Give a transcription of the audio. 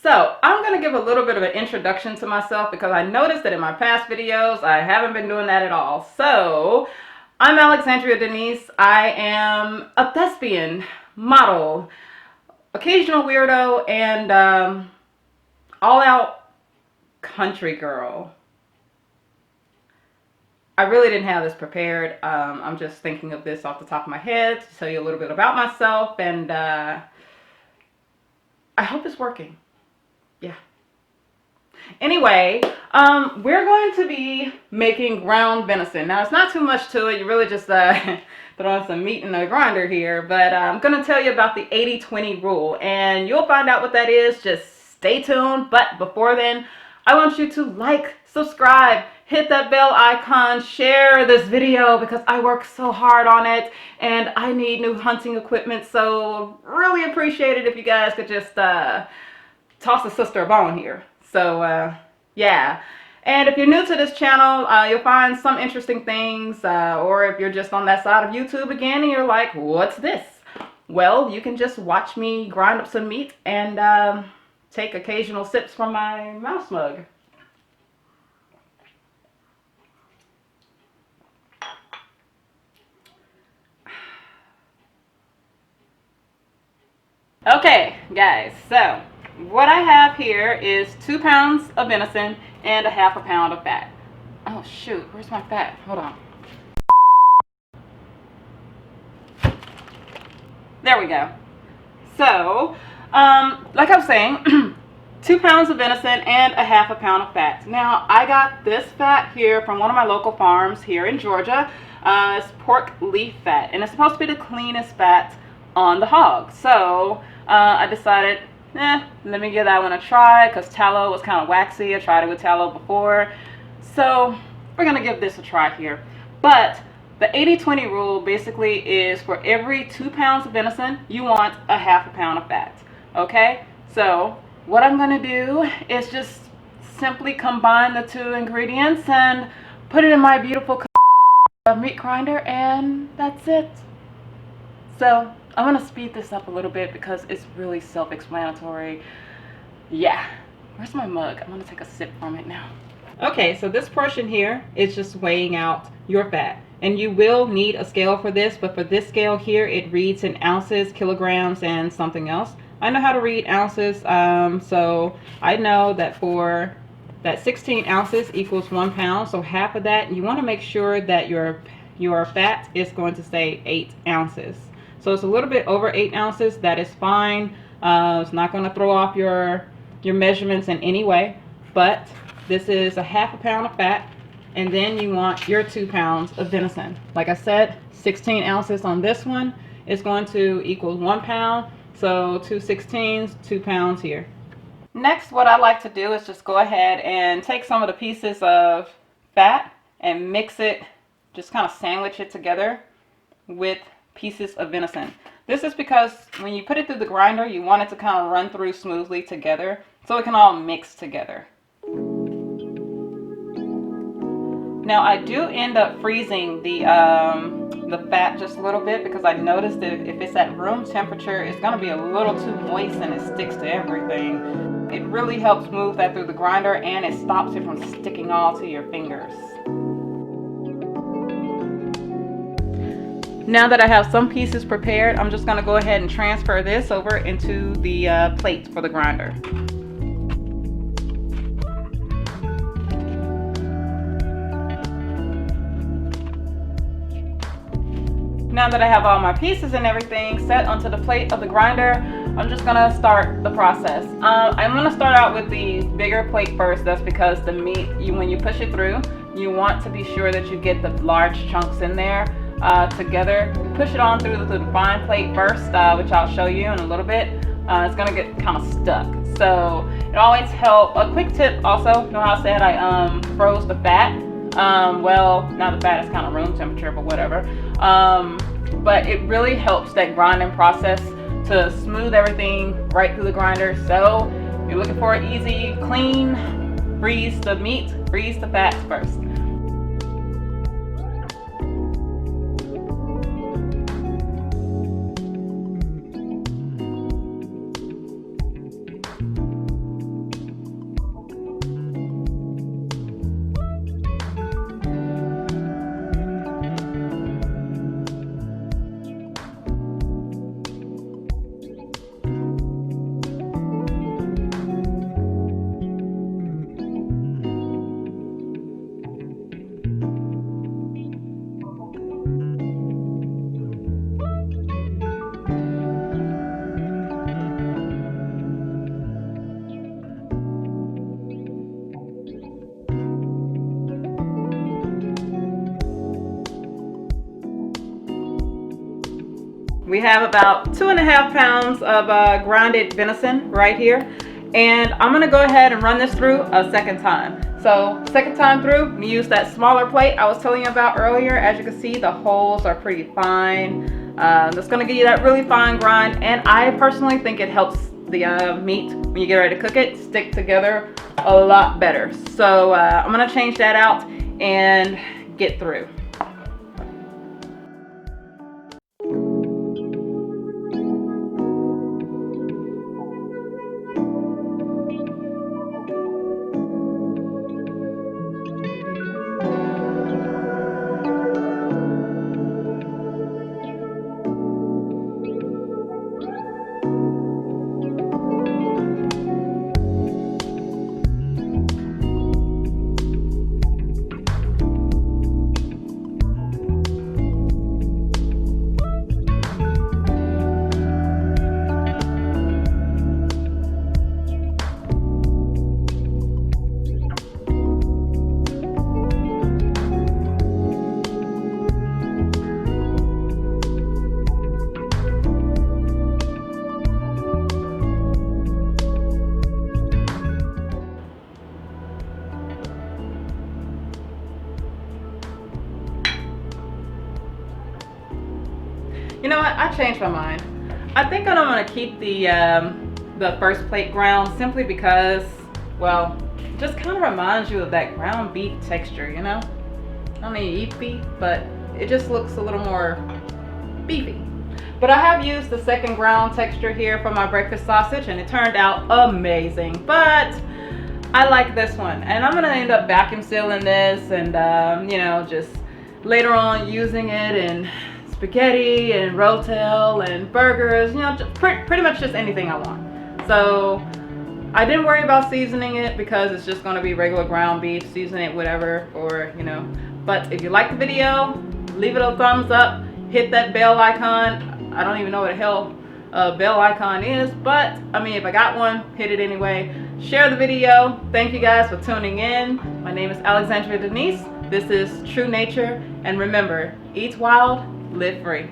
So I'm going to give a little bit of an introduction to myself because I noticed that in my past videos I haven't been doing that at all. So I'm Alexandria Denise. I am a thespian, model, occasional weirdo, and all-out country girl. I really didn't have this prepared. I'm just thinking of this off the top of my head to tell you a little bit about myself, and I hope it's working. Yeah. Anyway, we're going to be making ground venison. Now, it's not too much to it. You really just throw on some meat in a grinder here. But I'm going to tell you about the 80-20 rule. And you'll find out what that is. Just stay tuned. But before then, I want you to like, subscribe, hit that bell icon, share this video because I work so hard on it. And I need new hunting equipment. So really appreciate it if you guys could just toss a sister a bone here. So yeah, and if you're new to this channel, you'll find some interesting things, or if you're just on that side of YouTube again and you're like, what's this? Well, you can just watch me grind up some meat and take occasional sips from my mouse mug. Okay, guys, so what I have here is 2 pounds of venison and a half a pound of fat. Oh shoot, where's my fat? Hold on. There we go. So, like I was saying, 2 pounds of venison and a half a pound of fat. Now, I got this fat here from one of my local farms here in Georgia. It's pork leaf fat, and it's supposed to be the cleanest fat on the hog. So, I decided, let me give that one a try because tallow was kind of waxy. I tried it with tallow before. So we're going to give this a try here. But the 80-20 rule basically is for every 2 pounds of venison, you want a half a pound of fat. Okay? So what I'm going to do is just simply combine the two ingredients and put it in my beautiful meat grinder, and that's it. So I'm going to speed this up a little bit because it's really self-explanatory. Yeah. Where's my mug? I'm going to take a sip from it now. Okay, so this portion here is just weighing out your fat. And you will need a scale for this, but for this scale here, it reads in ounces, kilograms, and something else. I know how to read ounces, so I know that for that 16 ounces equals 1 pound. So half of that, you want to make sure that your fat is going to say 8 ounces. So it's a little bit over 8 ounces. That is fine. It's not going to throw off your measurements in any way. But this is a half a pound of fat. And then you want your 2 pounds of venison. Like I said, 16 ounces on this one is going to equal 1 pound. So 2 16s, 2 pounds here. Next, what I like to do is just go ahead and take some of the pieces of fat and mix it, just kind of sandwich it together with pieces of venison. This is because when you put it through the grinder, you want it to kind of run through smoothly together so it can all mix together. Now I do end up freezing the fat just a little bit because I noticed that if it's at room temperature, it's going to be a little too moist and it sticks to everything. It really helps move that through the grinder and it stops it from sticking all to your fingers. Now that I have some pieces prepared, I'm just going to go ahead and transfer this over into the plate for the grinder. Now that I have all my pieces and everything set onto the plate of the grinder, I'm just going to start the process. I'm going to start out with the bigger plate first. That's because the meat, when you push it through, you want to be sure that you get the large chunks in there together. Push it on through the fine plate first, which I'll show you in a little bit. It's going to get kind of stuck. So it always helps. A quick tip also, you know how I said I froze the fat? Well, now the fat is kind of room temperature, but whatever. But it really helps that grinding process to smooth everything right through the grinder. So if you're looking for an easy, clean, freeze the meat, freeze the fats first. We have about 2.5 pounds of grinded venison right here. And I'm gonna go ahead and run this through a second time. So second time through, we use that smaller plate I was telling you about earlier. As you can see, the holes are pretty fine. That's gonna give you that really fine grind. And I personally think it helps the meat, when you get ready to cook it, stick together a lot better. So I'm gonna change that out and get through. You know what? I changed my mind. I think I'm gonna keep the first plate ground simply because, well, it just kind of reminds you of that ground beef texture, you know? I don't mean eat beef, but it just looks a little more beefy. But I have used the second ground texture here for my breakfast sausage, and it turned out amazing. But I like this one, and I'm gonna end up vacuum sealing this, and you know, just later on using it in spaghetti and rotel and burgers, you know, just pretty much just anything I want. So I didn't worry about seasoning it because it's just going to be regular ground beef. Season it whatever, or you know. But if you like the video, leave it a thumbs up, hit that bell icon. I don't even know what the hell a bell icon is, but I mean, if I got one, hit it anyway. Share the video. Thank you guys for tuning in. My name is Alexandra Denise. This is True Nature, and remember, eat wild, live free.